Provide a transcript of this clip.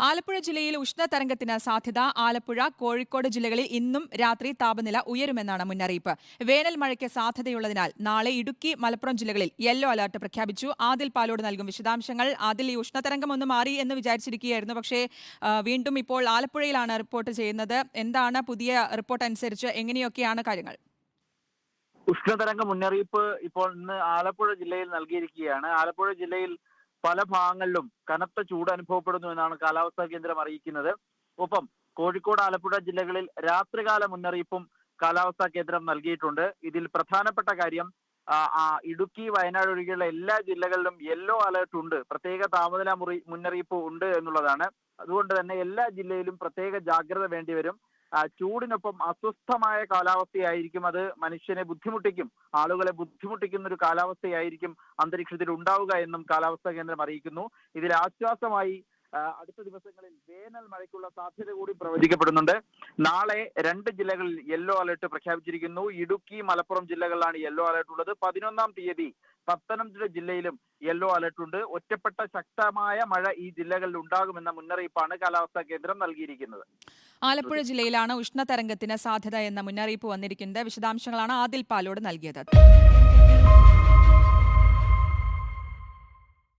ആലപ്പുഴ ജില്ലയിൽ ഉഷ്ണതരംഗത്തിന് സാധ്യത. ആലപ്പുഴ, കോഴിക്കോട് ജില്ലകളിൽ ഇന്നും രാത്രി താപനില ഉയരുമെന്നാണ് മുന്നറിയിപ്പ്. വേനൽ മഴയ്ക്ക് സാധ്യതയുള്ളതിനാൽ നാളെ ഇടുക്കി, മലപ്പുറം ജില്ലകളിൽ യെല്ലോ അലർട്ട് പ്രഖ്യാപിച്ചു. ആദിൽ പാലോട് നൽകും വിശദാംശങ്ങൾ. ആദിൽ, ഈ ഉഷ്ണതരംഗം ഒന്ന് മാറി എന്ന് വിചാരിച്ചിരിക്കുകയായിരുന്നു. പക്ഷേ വീണ്ടും ഇപ്പോൾ ആലപ്പുഴയിലാണ് റിപ്പോർട്ട് ചെയ്യുന്നത്. എന്താണ് പുതിയ റിപ്പോർട്ട് അനുസരിച്ച് എങ്ങനെയൊക്കെയാണ് കാര്യങ്ങൾ? ഉഷ്ണതരംഗ മുന്നറിയിപ്പ് ഇപ്പോൾ ഇന്ന് ആലപ്പുഴ ജില്ലയിൽ നൽകിയിരിക്കുകയാണ്. ആലപ്പുഴ ജില്ലയിൽ പല ഭാഗങ്ങളിലും കനത്ത ചൂട് അനുഭവപ്പെടുന്നു എന്നാണ് കാലാവസ്ഥാ കേന്ദ്രം അറിയിക്കുന്നത്. ഒപ്പം കോഴിക്കോട്, ആലപ്പുഴ ജില്ലകളിൽ രാത്രികാല മുന്നറിയിപ്പും കാലാവസ്ഥാ കേന്ദ്രം നൽകിയിട്ടുണ്ട്. ഇതിൽ പ്രധാനപ്പെട്ട കാര്യം ഇടുക്കി, വയനാട് ഒഴികെയുള്ള എല്ലാ ജില്ലകളിലും യെല്ലോ അലേർട്ട് ഉണ്ട്, പ്രത്യേക താപനില മുന്നറിയിപ്പ് ഉണ്ട് എന്നുള്ളതാണ്. അതുകൊണ്ട് തന്നെ എല്ലാ ജില്ലയിലും പ്രത്യേക ജാഗ്രത വേണ്ടിവരും. ചൂടിനൊപ്പം അസ്വസ്ഥമായ കാലാവസ്ഥയായിരിക്കും. അത് മനുഷ്യനെ ബുദ്ധിമുട്ടിക്കും, ആളുകളെ ബുദ്ധിമുട്ടിക്കുന്ന ഒരു കാലാവസ്ഥയായിരിക്കും അന്തരീക്ഷത്തിൽ ഉണ്ടാവുക എന്നും കാലാവസ്ഥാ കേന്ദ്രം അറിയിക്കുന്നു. ഇതിൽ ആശ്വാസമായി അടുത്ത ദിവസങ്ങളിൽ വേനൽ മഴയ്ക്കുള്ള സാധ്യത കൂടി പ്രവചിക്കപ്പെടുന്നുണ്ട്. നാളെ 2 ജില്ലകളിൽ യെല്ലോ അലർട്ട് പ്രഖ്യാപിച്ചിരിക്കുന്നു. ഇടുക്കി, മലപ്പുറം ജില്ലകളിലാണ് യെല്ലോ അലർട്ട് ഉള്ളത്. 11-ാം തീയതി പത്തനംതിട്ട ജില്ലയിലും യെല്ലോ അലർട്ട് ഉണ്ട്. ഒറ്റപ്പെട്ട ശക്തമായ മഴ ഈ ജില്ലകളിൽ ഉണ്ടാകുമെന്ന മുന്നറിയിപ്പാണ് കാലാവസ്ഥാ കേന്ദ്രം നൽകിയിരിക്കുന്നത്. ആലപ്പുഴ ജില്ലയിലാണ് ഉഷ്ണതരംഗത്തിന് സാധ്യത എന്ന മുന്നറിയിപ്പ് വന്നിരിക്കുന്നത്. വിശദാംശങ്ങളാണ് ആദിൽ പാലോട് നൽകിയത്.